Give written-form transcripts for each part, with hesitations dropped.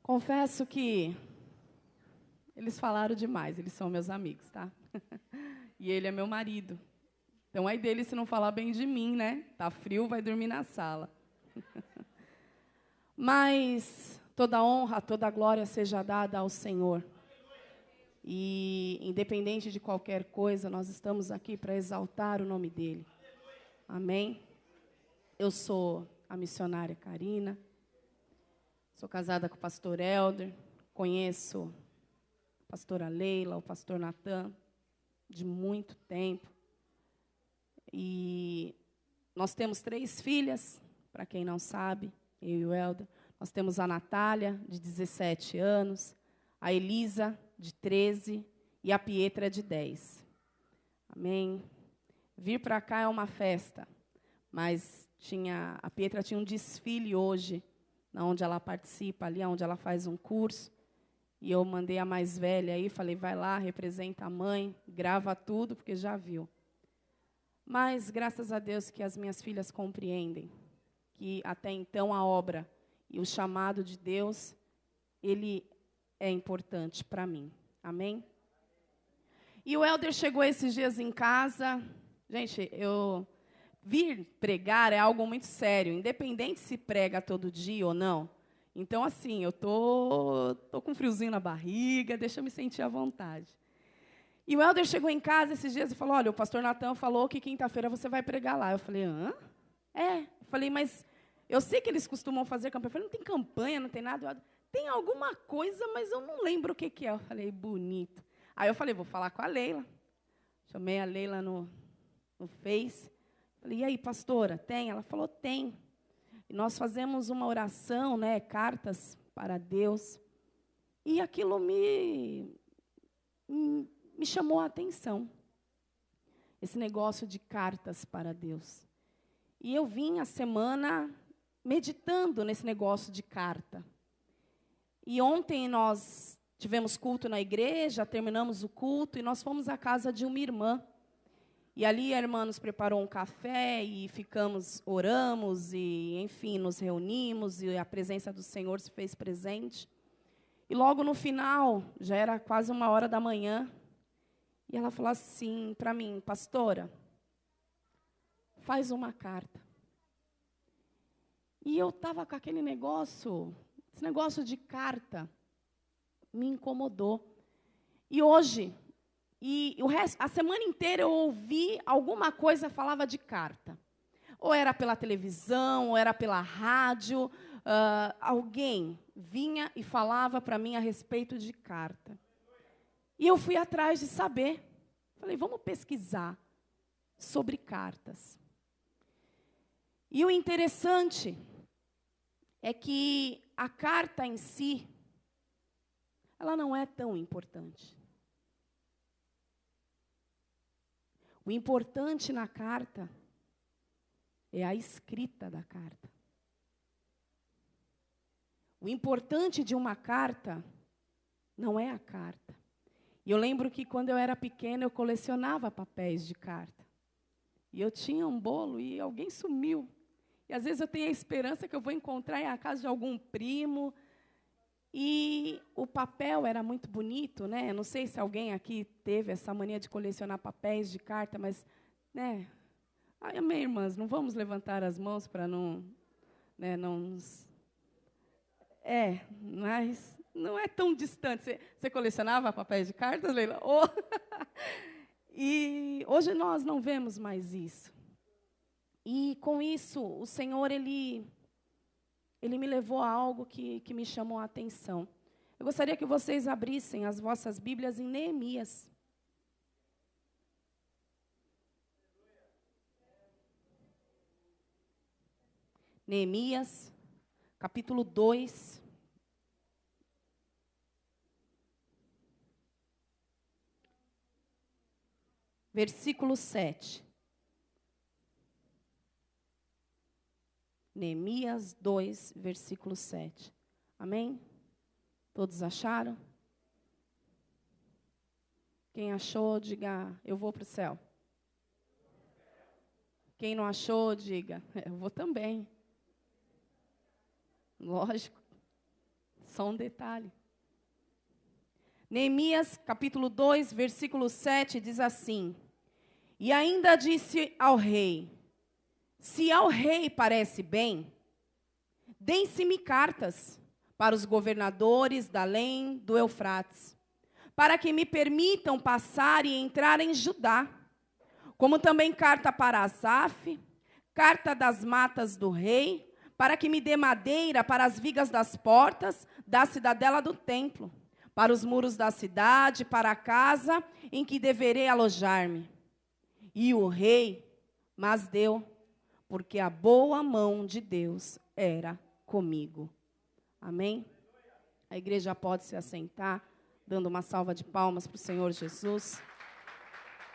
Confesso que eles falaram demais, eles são meus amigos, tá? E ele é meu marido. Então, aí dele se não falar bem de mim, né? Tá frio, vai dormir na sala. Mas toda honra, toda glória seja dada ao Senhor. E, independente de qualquer coisa, nós estamos aqui para exaltar o nome dEle. Amém? Eu sou a missionária Karina. Sou casada com o pastor Helder. Conheço a pastora Leila, o pastor Natan, de muito tempo. E nós temos 3 filhas, para quem não sabe, eu e o Helder. Nós temos a Natália, de 17 anos, a Elisa, de 13, e a Pietra, de 10. Amém? Vir para cá é uma festa, mas a Pietra tinha um desfile hoje, onde ela participa, ali onde ela faz um curso, e eu mandei a mais velha aí, falei, vai lá, representa a mãe, grava tudo, porque já viu. Mas, graças a Deus, que as minhas filhas compreendem que, até então, a obra e o chamado de Deus, ele é importante para mim. Amém? E o Helder chegou esses dias em casa. Gente, vir pregar é algo muito sério, independente se prega todo dia ou não. Então, assim, eu tô com um friozinho na barriga, deixa eu me sentir à vontade. E o Helder chegou em casa esses dias e falou, olha, o pastor Natan falou que quinta-feira você vai pregar lá. Eu falei, hã? É. Eu falei, mas eu sei que eles costumam fazer campanha. Eu falei, não tem campanha, não tem nada. Tem alguma coisa, mas eu não lembro o que é. Eu falei, bonito. Aí eu falei, vou falar com a Leila. Chamei a Leila no Face. Falei, e aí, pastora, tem? Ela falou, tem. E nós fazemos uma oração, né, cartas para Deus. E aquilo me chamou a atenção. Esse negócio de cartas para Deus. E eu vim a semana meditando nesse negócio de carta. E ontem nós tivemos culto na igreja, terminamos o culto e nós fomos à casa de uma irmã. E ali a irmã nos preparou um café e oramos e, enfim, nos reunimos e a presença do Senhor se fez presente. E logo no final, já era quase 1h da manhã, e ela falou assim para mim, pastora, faz uma carta. E eu estava com aquele negócio, esse negócio de carta me incomodou. E hoje, a semana inteira eu ouvi alguma coisa falava de carta. Ou era pela televisão, ou era pela rádio, alguém vinha e falava para mim a respeito de carta. E eu fui atrás de saber. Falei, vamos pesquisar sobre cartas. E o interessante é que a carta em si, ela não é tão importante. O importante na carta é a escrita da carta. O importante de uma carta não é a carta. E eu lembro que quando eu era pequena, eu colecionava papéis de carta. E eu tinha um bolo e alguém sumiu. E às vezes eu tenho a esperança que eu vou encontrar na casa de algum primo. E o papel era muito bonito, né? Eu não sei se alguém aqui teve essa mania de colecionar papéis de carta, mas, né? Amém, irmãs, não vamos levantar as mãos para não, né, mas não é tão distante. Você colecionava papéis de cartas, Leila? Oh. E hoje nós não vemos mais isso. E com isso, o Senhor, Ele me levou a algo que me chamou a atenção. Eu gostaria que vocês abrissem as vossas Bíblias em Neemias. Neemias, capítulo 2. Versículo 7. Neemias 2, versículo 7. Amém? Todos acharam? Quem achou, diga, eu vou para o céu. Quem não achou, diga, eu vou também. Lógico. só um detalhe. Neemias, capítulo 2, versículo 7, diz assim: e ainda disse ao rei: se ao rei parece bem, deem-se-me cartas para os governadores da além do Eufrates, para que me permitam passar e entrar em Judá, como também carta para Asaf, carta das matas do rei, para que me dê madeira para as vigas das portas da cidadela do templo, para os muros da cidade, para a casa em que deverei alojar-me. E o rei mas deu, porque a boa mão de Deus era comigo. Amém? A igreja pode se assentar, dando uma salva de palmas para o Senhor Jesus,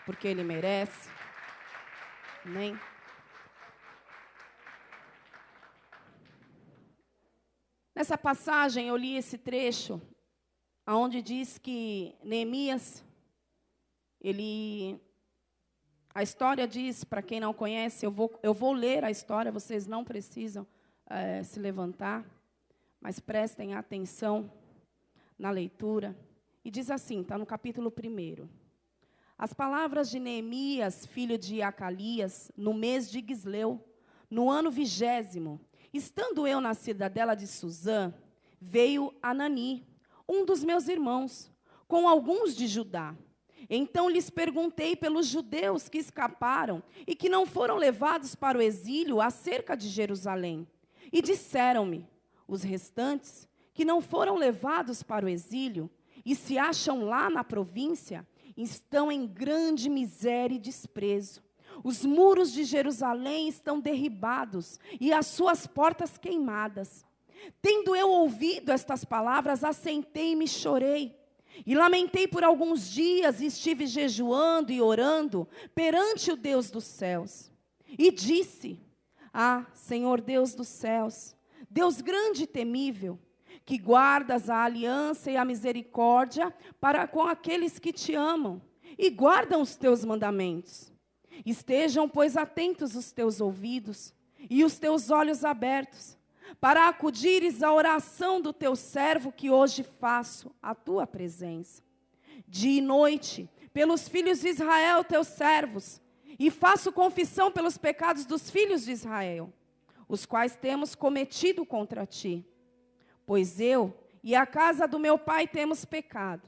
porque Ele merece. Amém? Nessa passagem, eu li esse trecho, onde diz que Neemias, a história diz, para quem não conhece, eu vou ler a história, vocês não precisam se levantar, mas prestem atenção na leitura. E diz assim, está no capítulo 1. As palavras de Neemias, filho de Acalias, no mês de Quisleu, no ano 20º, estando eu na cidadela de Suzã, veio Anani, um dos meus irmãos, com alguns de Judá. Então lhes perguntei pelos judeus que escaparam e que não foram levados para o exílio acerca de Jerusalém. E disseram-me, os restantes, que não foram levados para o exílio e se acham lá na província, estão em grande miséria e desprezo. Os muros de Jerusalém estão derribados e as suas portas queimadas. Tendo eu ouvido estas palavras, assentei-me e chorei. E lamentei por alguns dias e estive jejuando e orando perante o Deus dos céus. E disse, Senhor Deus dos céus, Deus grande e temível, que guardas a aliança e a misericórdia para com aqueles que te amam e guardam os teus mandamentos. Estejam, pois, atentos os teus ouvidos e os teus olhos abertos, para acudires à oração do teu servo que hoje faço à tua presença. Dia e noite, pelos filhos de Israel, teus servos, e faço confissão pelos pecados dos filhos de Israel, os quais temos cometido contra ti. Pois eu e a casa do meu pai temos pecado.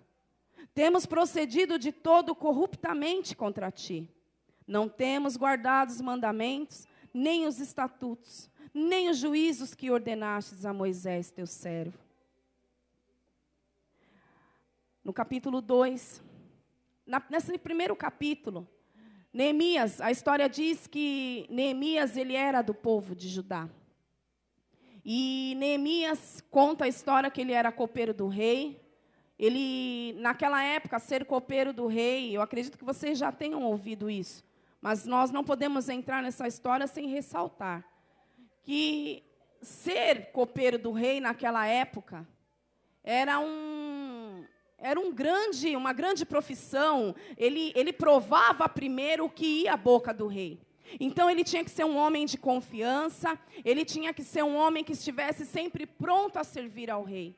Temos procedido de todo corruptamente contra ti. Não temos guardado os mandamentos, nem os estatutos, nem os juízos que ordenastes a Moisés, teu servo. No capítulo 2, nesse primeiro capítulo, Neemias, a história diz que Neemias, ele era do povo de Judá. E Neemias conta a história que ele era copeiro do rei. Ele, naquela época, ser copeiro do rei, eu acredito que vocês já tenham ouvido isso, mas nós não podemos entrar nessa história sem ressaltar que ser copeiro do rei naquela época era uma grande profissão. Ele provava primeiro o que ia à boca do rei. Então, ele tinha que ser um homem de confiança, ele tinha que ser um homem que estivesse sempre pronto a servir ao rei.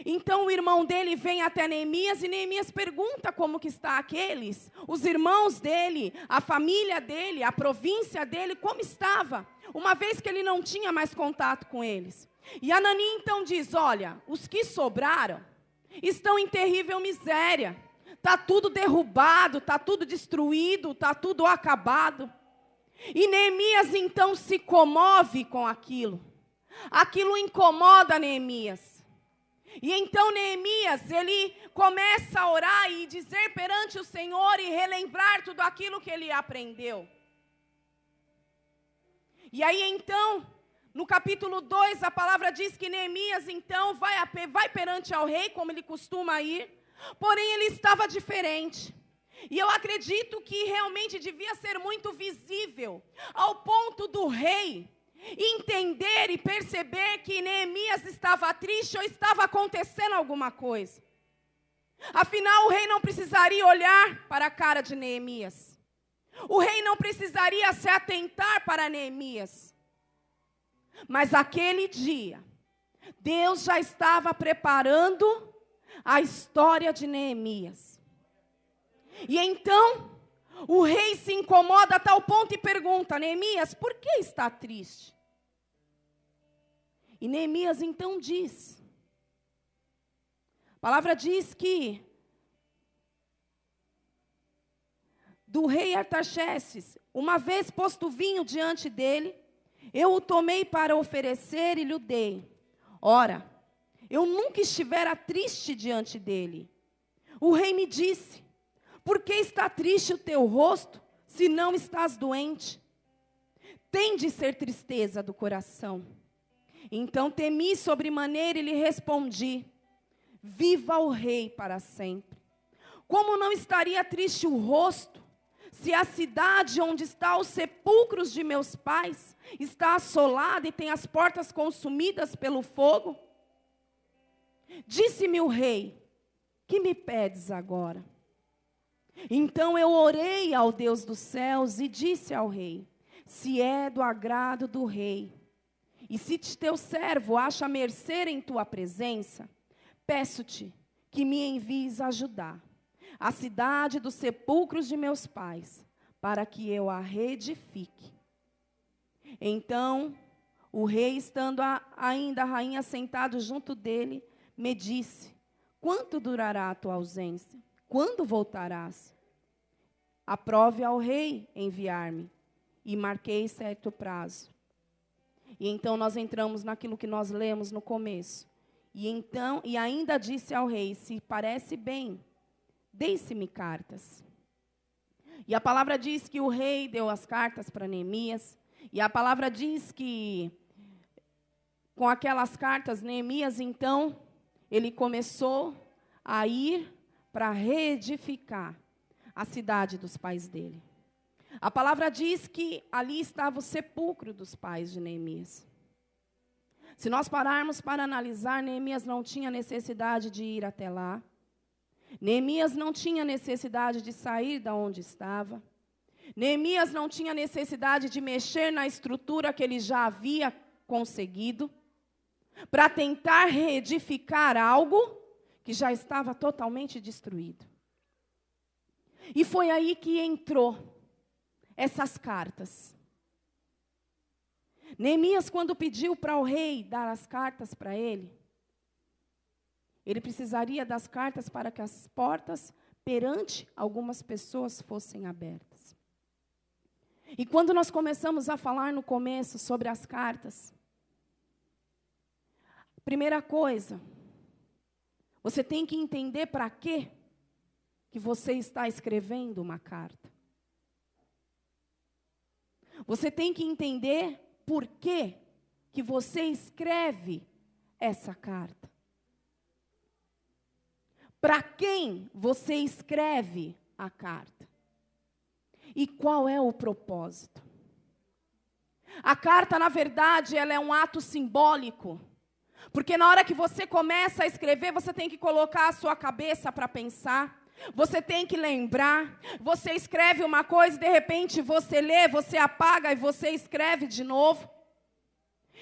Então, o irmão dele vem até Neemias, e Neemias pergunta como que está aqueles, os irmãos dele, a família dele, a província dele, como estava, uma vez que ele não tinha mais contato com eles. E Anani então diz, olha, os que sobraram estão em terrível miséria, está tudo derrubado, está tudo destruído, está tudo acabado. E Neemias então se comove com aquilo. Aquilo incomoda Neemias. E então Neemias, ele começa a orar e dizer perante o Senhor e relembrar tudo aquilo que ele aprendeu. E aí então, no capítulo 2, a palavra diz que Neemias então vai perante ao rei, como ele costuma ir, porém ele estava diferente. E eu acredito que realmente devia ser muito visível, ao ponto do rei entender e perceber que Neemias estava triste ou estava acontecendo alguma coisa. Afinal, o rei não precisaria olhar para a cara de Neemias. O rei não precisaria se atentar para Neemias. Mas aquele dia, Deus já estava preparando a história de Neemias. E então, o rei se incomoda a tal ponto e pergunta: Neemias, por que está triste? E Neemias então diz, a palavra diz que do rei Artaxerxes, uma vez posto vinho diante dele, eu o tomei para oferecer e lhe o dei. Ora, eu nunca estivera triste diante dele. O rei me disse: por que está triste o teu rosto, se não estás doente? Tem de ser tristeza do coração. Então temi sobremaneira e lhe respondi: viva o rei para sempre. Como não estaria triste o rosto, se a cidade onde está os sepulcros de meus pais está assolada e tem as portas consumidas pelo fogo? Disse-me o rei: que me pedes agora? Então eu orei ao Deus dos céus e disse ao rei: se é do agrado do rei, e se teu servo acha mercê em tua presença, peço-te que me envies ajudar a cidade dos sepulcros de meus pais, para que eu a reedifique. Então o rei, estando ainda a rainha sentado junto dele, me disse: quanto durará a tua ausência? Quando voltarás? Aprove ao rei enviar-me, e marquei certo prazo. E então nós entramos naquilo que nós lemos no começo. E ainda disse ao rei: se parece bem, deixe-me cartas. E a palavra diz que o rei deu as cartas para Neemias. E a palavra diz que, com aquelas cartas, Neemias, então, ele começou a ir para reedificar a cidade dos pais dele. A palavra diz que ali estava o sepulcro dos pais de Neemias. Se nós pararmos para analisar, Neemias não tinha necessidade de ir até lá. Neemias não tinha necessidade de sair da onde estava. Neemias não tinha necessidade de mexer na estrutura que ele já havia conseguido para tentar reedificar algo que já estava totalmente destruído. E foi aí que entrou essas cartas. Neemias, quando pediu para o rei dar as cartas para ele precisaria das cartas para que as portas perante algumas pessoas fossem abertas. E quando nós começamos a falar no começo sobre as cartas, primeira coisa, você tem que entender para quê que você está escrevendo uma carta. Você tem que entender por que você escreve essa carta. Para quem você escreve a carta? E qual é o propósito? A carta, na verdade, ela é um ato simbólico. Porque na hora que você começa a escrever, você tem que colocar a sua cabeça para pensar. Você tem que lembrar. Você escreve uma coisa e de repente você lê, você apaga e você escreve de novo.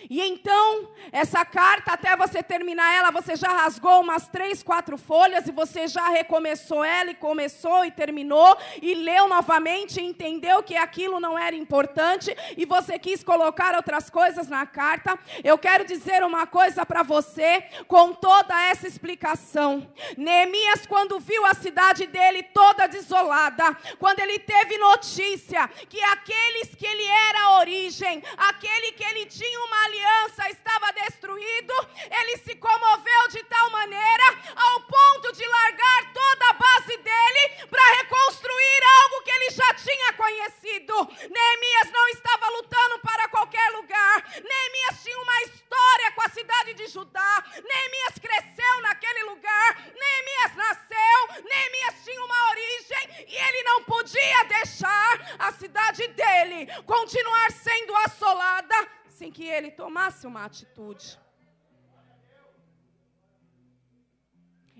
E então, essa carta, até você terminar ela, você já rasgou umas 3, 4 folhas, e você já recomeçou ela, e começou e terminou, e leu novamente, e entendeu que aquilo não era importante, e você quis colocar outras coisas na carta. Eu quero dizer uma coisa para você, com toda essa explicação. Neemias, quando viu a cidade dele toda desolada, quando ele teve notícia que aqueles que ele era a origem, aquele que ele tinha uma aliança estava destruído, ele se comoveu de tal maneira ao ponto de largar toda a base dele para reconstruir algo que ele já tinha conhecido. Neemias não estava lutando para qualquer lugar. Neemias tinha uma história com a cidade de Judá. Neemias cresceu naquele lugar. Neemias nasceu. Neemias tinha uma origem e ele não podia deixar a cidade dele continuar sendo assolada sem que ele tomasse uma atitude.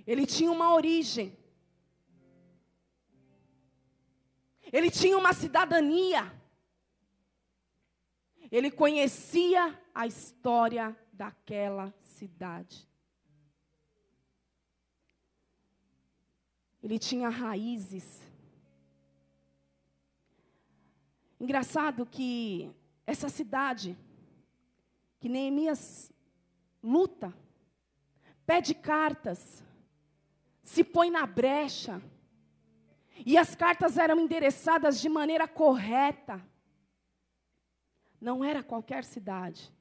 Ele tinha uma origem. Ele tinha uma cidadania. Ele conhecia a história daquela cidade. Ele tinha raízes. Engraçado que essa cidade, que Neemias luta, pede cartas, se põe na brecha, e as cartas eram endereçadas de maneira correta. Não era qualquer cidade,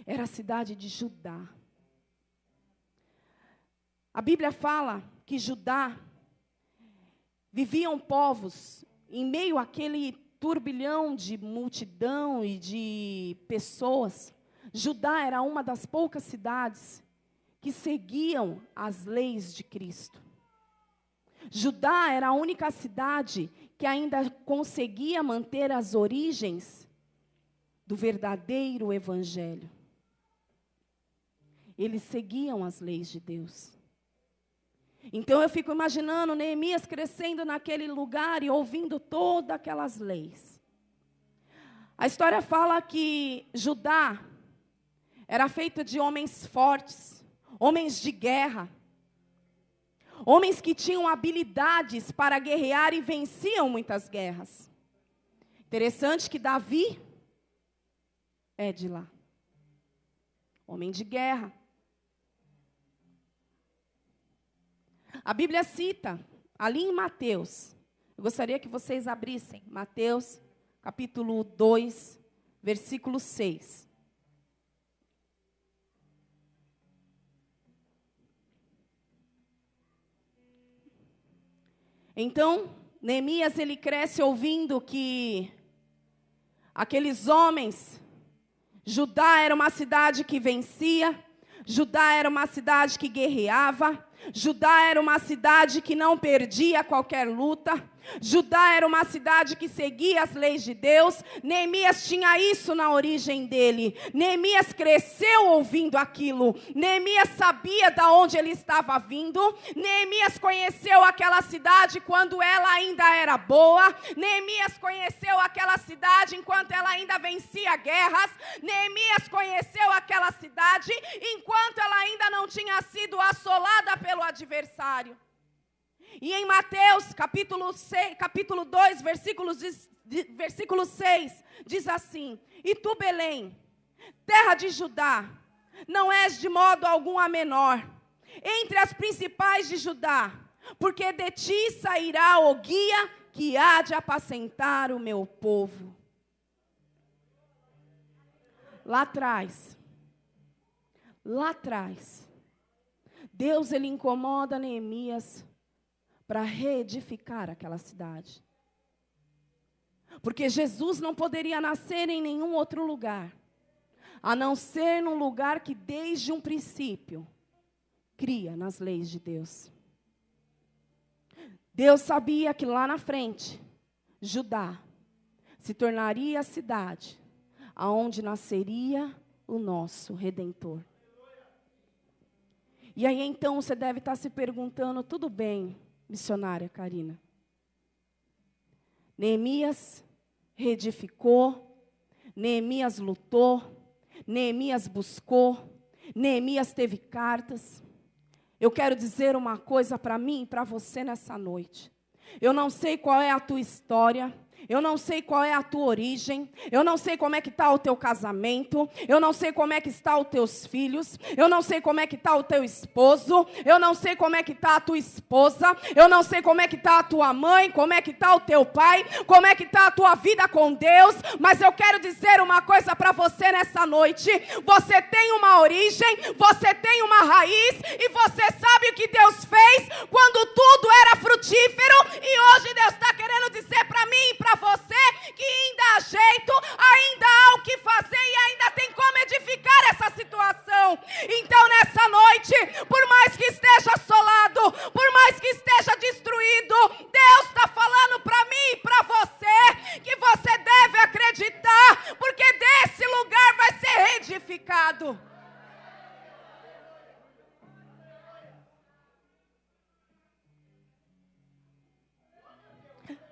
era a cidade de Judá. A Bíblia fala que Judá viviam povos em meio àquele turbilhão de multidão e de pessoas. Judá era uma das poucas cidades que seguiam as leis de Cristo. Judá era a única cidade que ainda conseguia manter as origens do verdadeiro evangelho. Eles seguiam as leis de Deus. Então eu fico imaginando Neemias crescendo naquele lugar e ouvindo todas aquelas leis. A história fala que Judá era feito de homens fortes, homens de guerra, homens que tinham habilidades para guerrear e venciam muitas guerras. Interessante que Davi é de lá, homem de guerra. A Bíblia cita, ali em Mateus, eu gostaria que vocês abrissem, Mateus, capítulo 2, versículo 6. Então, Neemias, ele cresce ouvindo que aqueles homens, Judá era uma cidade que vencia, Judá era uma cidade que guerreava, Judá era uma cidade que não perdia qualquer luta, Judá era uma cidade que seguia as leis de Deus. Neemias tinha isso na origem dele. Neemias cresceu ouvindo aquilo. Neemias sabia de onde ele estava vindo. Neemias conheceu aquela cidade quando ela ainda era boa. Neemias conheceu aquela cidade enquanto ela ainda vencia guerras. Neemias conheceu aquela cidade enquanto ela ainda não tinha sido assolada pelo adversário. E em Mateus, capítulo 2, versículo 6, diz assim: E tu, Belém, terra de Judá, não és de modo algum a menor entre as principais de Judá, porque de ti sairá o guia que há de apacentar o meu povo. Lá atrás, Deus ele incomoda Neemias para reedificar aquela cidade. Porque Jesus não poderia nascer em nenhum outro lugar, a não ser num lugar que desde um princípio cria nas leis de Deus. Deus sabia que lá na frente, Judá se tornaria a cidade aonde nasceria o nosso Redentor. E aí então você deve estar se perguntando, tudo bem, missionária Karina, Neemias reedificou, Neemias lutou, Neemias buscou, Neemias teve cartas. Eu quero dizer uma coisa para mim e para você nessa noite. Eu não sei qual é a tua história, eu não sei qual é a tua origem, eu não sei como é que está o teu casamento, eu não sei como é que estão os teus filhos, eu não sei como é que está o teu esposo, eu não sei como é que está a tua esposa, eu não sei como é que está a tua mãe, como é que está o teu pai, como é que está a tua vida com Deus, mas eu quero dizer uma coisa para você nessa noite: você tem uma origem, você tem uma raiz, e você sabe o que Deus fez quando tudo era frutífero, e hoje Deus está querendo dizer para mim e para você que ainda há jeito, ainda há o que fazer e ainda tem como edificar essa situação. Então nessa noite, por mais que esteja assolado, por mais que esteja destruído, Deus está falando para mim e para você que você deve acreditar, porque desse lugar vai ser reedificado.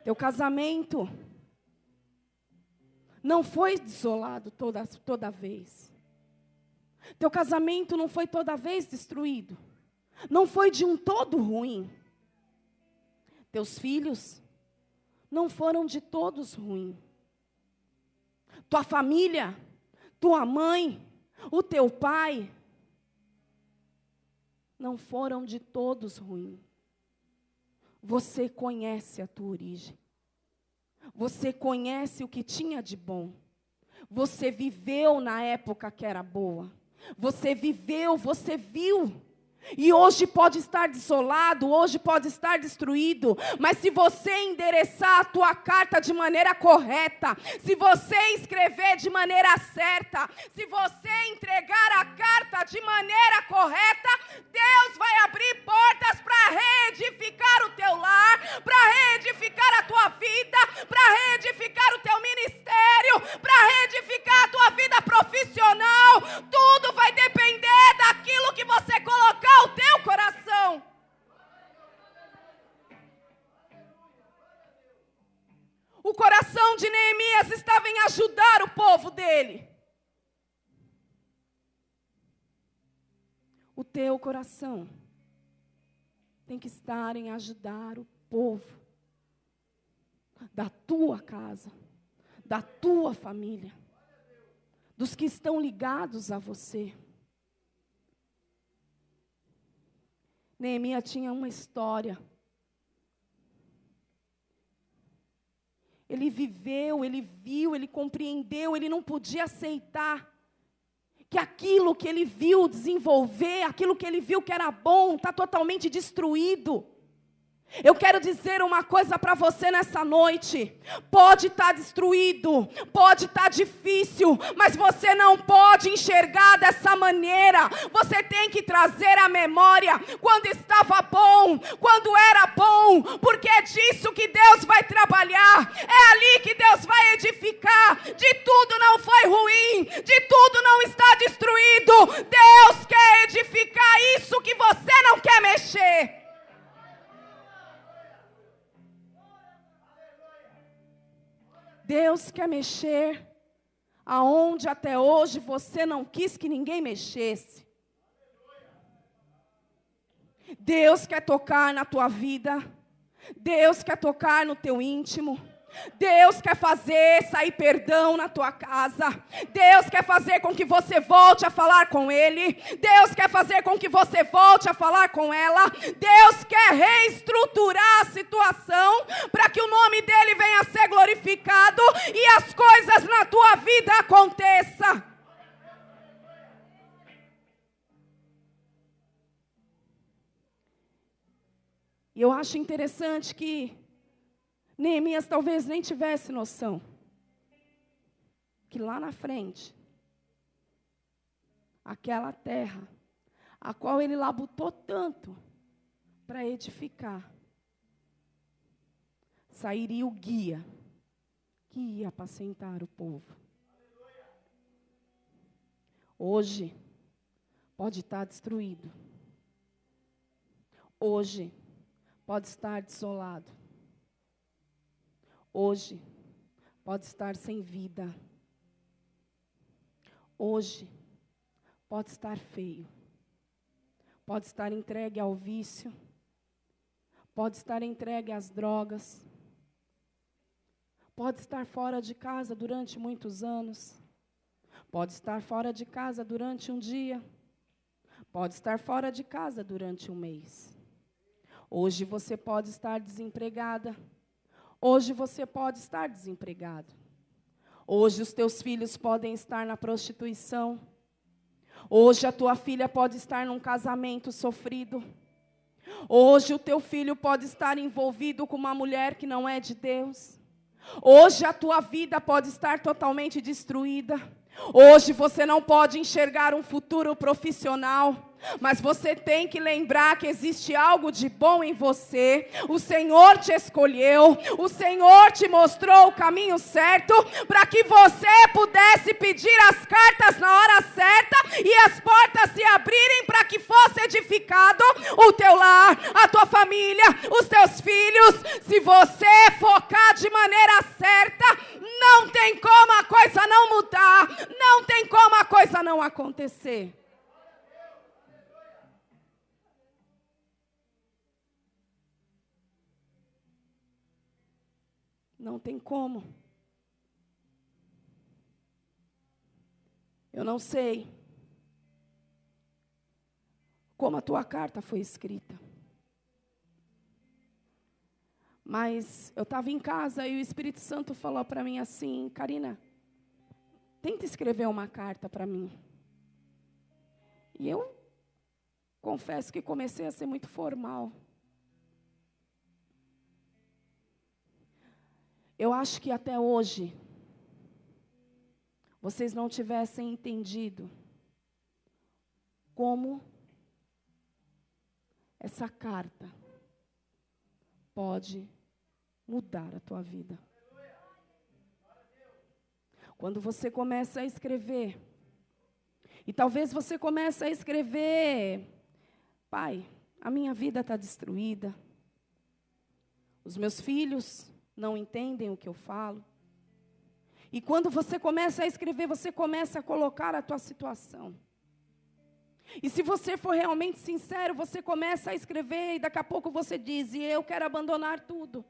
Teu casamento não foi desolado toda vez. Teu casamento não foi toda vez destruído. Não foi de um todo ruim. Teus filhos não foram de todos ruins. Tua família, tua mãe, o teu pai, não foram de todos ruins. Você conhece a tua origem. Você conhece o que tinha de bom. Você viveu na época que era boa. Você viveu, você viu. E hoje pode estar desolado, hoje pode estar destruído, mas se você endereçar a tua carta de maneira correta, se você escrever de maneira certa, se você entregar a carta de maneira correta, Deus vai abrir portas para reedificar o teu lar, para reedificar a tua vida, para reedificar o teu ministério, para reedificar a tua vida profissional. Tudo vai depender daquilo que você colocar o teu coração. O coração de Neemias estava em ajudar o povo dele. O teu coração tem que estar em ajudar o povo da tua casa, da tua família, dos que estão ligados a você. Neemias tinha uma história. Ele viveu, ele viu, ele compreendeu, ele não podia aceitar que aquilo que ele viu desenvolver, aquilo que ele viu que era bom, está totalmente destruído. Eu quero dizer uma coisa para você nessa noite. Pode estar destruído, pode estar difícil, mas você não pode enxergar dessa maneira. Você tem que trazer à memória quando estava bom, quando era bom, porque é disso que Deus vai trabalhar. É ali que Deus vai edificar. De tudo não foi ruim, de tudo não está destruído. Deus quer edificar isso que você não quer mexer. Deus quer mexer aonde até hoje você não quis que ninguém mexesse. Deus quer tocar na tua vida. Deus quer tocar no teu íntimo. Deus quer fazer sair perdão na tua casa. Deus quer fazer com que você volte a falar com Ele. Deus quer fazer com que você volte a falar com ela. Deus quer reestruturar a situação para que o nome dEle venha a ser glorificado e as coisas na tua vida aconteçam. E eu acho interessante que Neemias talvez nem tivesse noção que lá na frente, aquela terra, a qual ele labutou tanto para edificar, sairia o guia que ia apacentar o povo. Hoje, pode estar destruído. Hoje, pode estar desolado. Hoje, pode estar sem vida. Hoje, pode estar feio. Pode estar entregue ao vício. Pode estar entregue às drogas. Pode estar fora de casa durante muitos anos. Pode estar fora de casa durante um dia. Pode estar fora de casa durante um mês. Hoje você pode estar desempregada. Hoje você pode estar desempregado. Hoje os teus filhos podem estar na prostituição. Hoje a tua filha pode estar num casamento sofrido. Hoje o teu filho pode estar envolvido com uma mulher que não é de Deus. Hoje a tua vida pode estar totalmente destruída. Hoje você não pode enxergar um futuro profissional. Mas você tem que lembrar que existe algo de bom em você. O Senhor te escolheu. O Senhor te mostrou o caminho certo para que você pudesse pedir as cartas na hora certa e as portas se abrirem para que fosse edificado o teu lar, a tua família, os teus filhos. Se você focar de maneira certa, não tem como a coisa não mudar. Não tem como a coisa não não acontecer. Não tem como. Eu não sei como a tua carta foi escrita. Mas eu estava em casa e o Espírito Santo falou para mim assim: Karina, tenta escrever uma carta para mim. E eu confesso que comecei a ser muito formal. Eu acho que até hoje vocês não tivessem entendido como essa carta pode mudar a tua vida. Quando você começa a escrever, e talvez você comece a escrever: pai, a minha vida está destruída, os meus filhos não entendem o que eu falo. E quando você começa a escrever, você começa a colocar a tua situação. E se você for realmente sincero, você começa a escrever e daqui a pouco você diz: e eu quero abandonar tudo.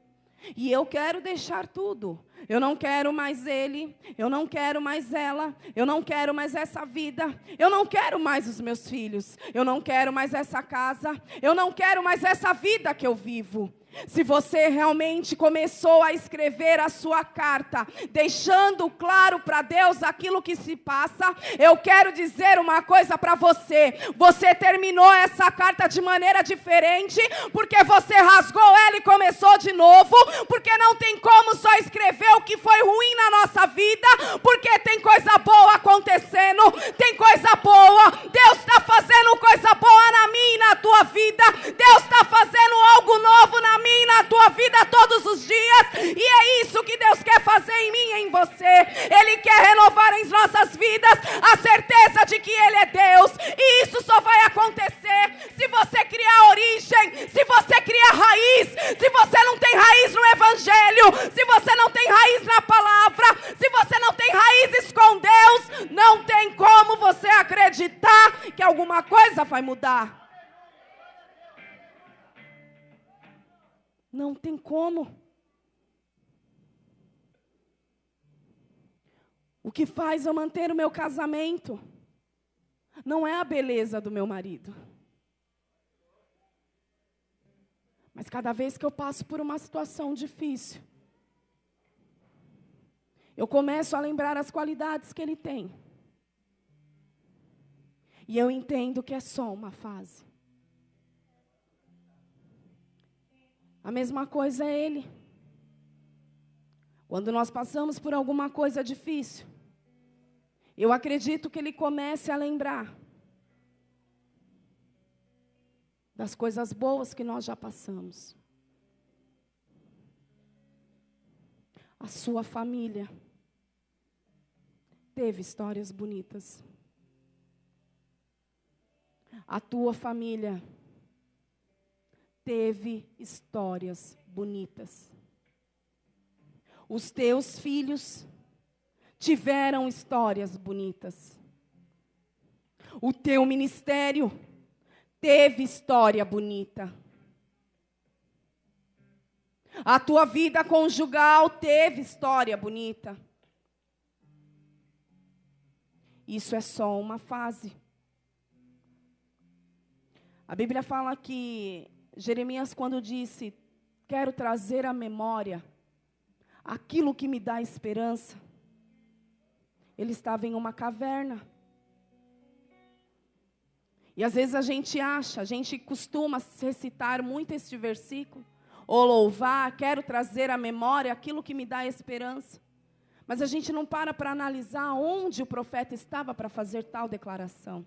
E eu quero deixar tudo. Eu não quero mais ele, eu não quero mais ela, eu não quero mais essa vida, eu não quero mais os meus filhos, eu não quero mais essa casa, eu não quero mais essa vida que eu vivo. Se você realmente começou a escrever a sua carta, deixando claro para Deus aquilo que se passa, eu quero dizer uma coisa para você: você terminou essa carta de maneira diferente, porque você rasgou ela e começou de novo, porque não tem como só escrever o que foi ruim na nossa vida, porque tem coisa boa acontecendo, tem coisa boa, Deus está fazendo coisa boa na minha e na tua vida, Deus está fazendo algo novo na minha e na tua vida todos os dias, e é isso que Deus quer fazer em mim e em você. Ele quer renovar em nossas vidas a certeza de que Ele é Deus, e isso só vai acontecer se você criar origem, se você criar raiz. Se você não tem raiz no Evangelho, se você não tem raiz na palavra, se você não tem raízes com Deus, não tem como você acreditar que alguma coisa vai mudar. Não tem como. O que faz eu manter o meu casamento não é a beleza do meu marido. Mas cada vez que eu passo por uma situação difícil, eu começo a lembrar as qualidades que ele tem. E eu entendo que é só uma fase. A mesma coisa é ele. Quando nós passamos por alguma coisa difícil, eu acredito que ele comece a lembrar das coisas boas que nós já passamos. A sua família teve histórias bonitas. A tua família teve histórias bonitas. Os teus filhos tiveram histórias bonitas. O teu ministério teve história bonita. A tua vida conjugal teve história bonita. Isso é só uma fase. A Bíblia fala que Jeremias, quando disse: quero trazer à memória aquilo que me dá esperança, ele estava em uma caverna. E às vezes a gente costuma recitar muito este versículo, ou louvar: quero trazer à memória aquilo que me dá esperança. Mas a gente não para analisar onde o profeta estava para fazer tal declaração.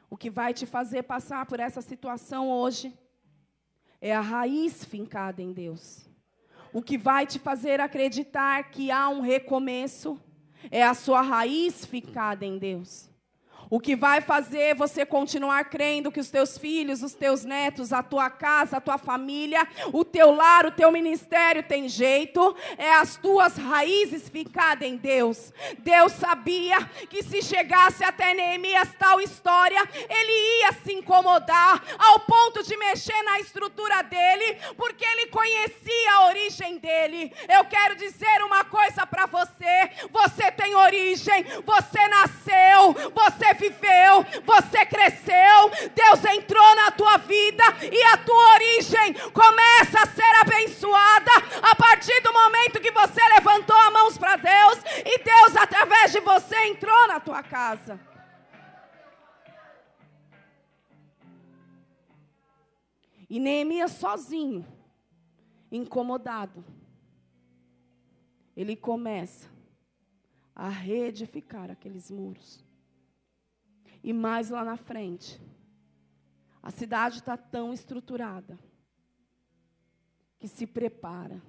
O que vai te fazer passar por essa situação hoje é a raiz fincada em Deus. O que vai te fazer acreditar que há um recomeço é a sua raiz fincada em Deus. O que vai fazer você continuar crendo que os teus filhos, os teus netos, a tua casa, a tua família, o teu lar, o teu ministério tem jeito, é as tuas raízes ficadas em Deus. Deus sabia que se chegasse até Neemias tal história, ele ia se incomodar ao ponto de mexer na estrutura dele, porque ele conhecia a origem dele. Eu quero dizer uma coisa para você: você tem origem, você nasceu, você viveu, você cresceu, Deus entrou na tua vida e a tua origem começa a ser abençoada a partir do momento que você levantou as mãos para Deus e Deus, através de você, entrou na tua casa. E Neemias sozinho, incomodado, ele começa a reedificar aqueles muros. E mais lá na frente, a cidade está tão estruturada que se prepara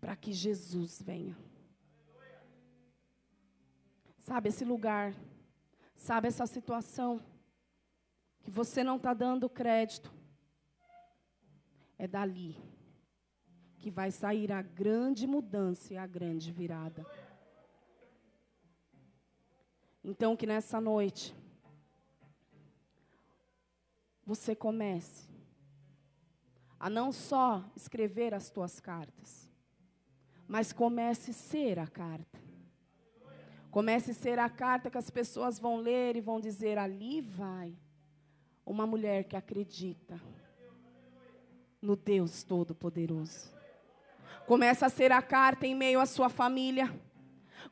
para que Jesus venha. Sabe esse lugar, sabe essa situação que você não está dando crédito? É dali que vai sair a grande mudança e a grande virada. Então, que nessa noite, você comece a não só escrever as tuas cartas, mas comece a ser a carta. Comece a ser a carta que as pessoas vão ler e vão dizer: ali vai uma mulher que acredita no Deus Todo-Poderoso. Começa a ser a carta em meio à sua família.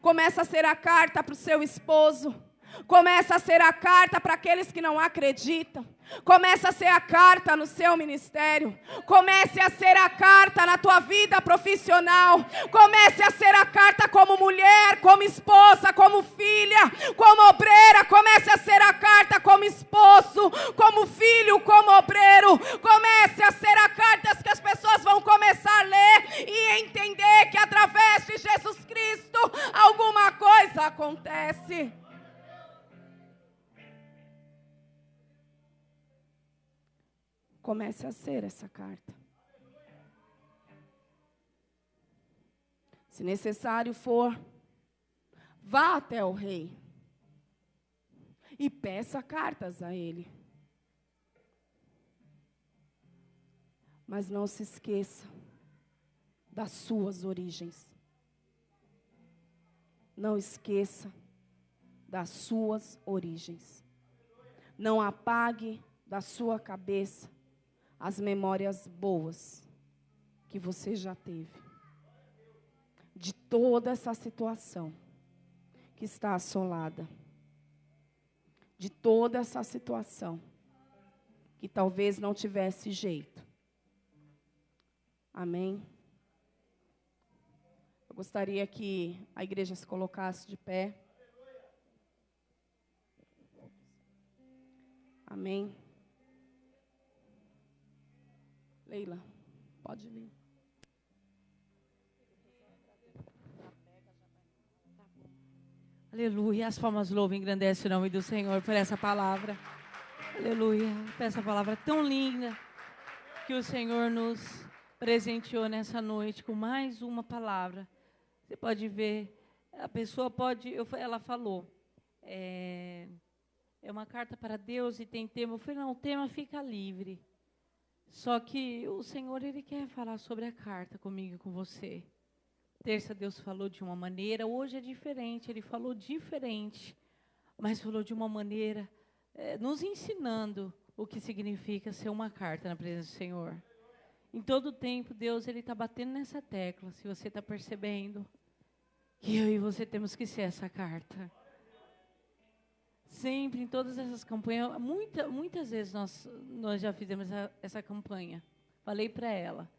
Começa a ser a carta para o seu esposo. Começa a ser a carta para aqueles que não acreditam. Começa a ser a carta no seu ministério. Comece a ser a carta na tua vida profissional. Comece a ser a carta como mulher, como esposa, como filha, como obreira. Comece a ser a carta como esposo, como filho, como obreiro. Comece a ser a carta que as pessoas vão começar a ler e entender que através de Jesus Cristo alguma coisa acontece. Comece a ser essa carta. Se necessário for, vá até o rei e peça cartas a ele. Mas não se esqueça das suas origens. Não esqueça das suas origens. Não apague da sua cabeça as memórias boas que você já teve, de toda essa situação que está assolada, de toda essa situação que talvez não tivesse jeito. Amém? Eu gostaria que a igreja se colocasse de pé. Amém? Leila, pode ler. Aleluia, as palmas louvam e engrandecem o nome do Senhor por essa palavra. Aleluia, por essa palavra tão linda que o Senhor nos presenteou nessa noite com mais uma palavra. Você pode ver, a pessoa pode, ela falou, é uma carta para Deus e tem tema. Eu falei, não, o tema fica livre. Só que o Senhor, Ele quer falar sobre a carta comigo e com você. Terça Deus falou de uma maneira, hoje é diferente, Ele falou diferente, mas falou de uma maneira, nos ensinando o que significa ser uma carta na presença do Senhor. Em todo tempo, Deus Ele está batendo nessa tecla, se você está percebendo, que eu e você temos que ser essa carta. Sempre, em todas essas campanhas, muitas vezes nós já fizemos essa campanha. Falei para ela,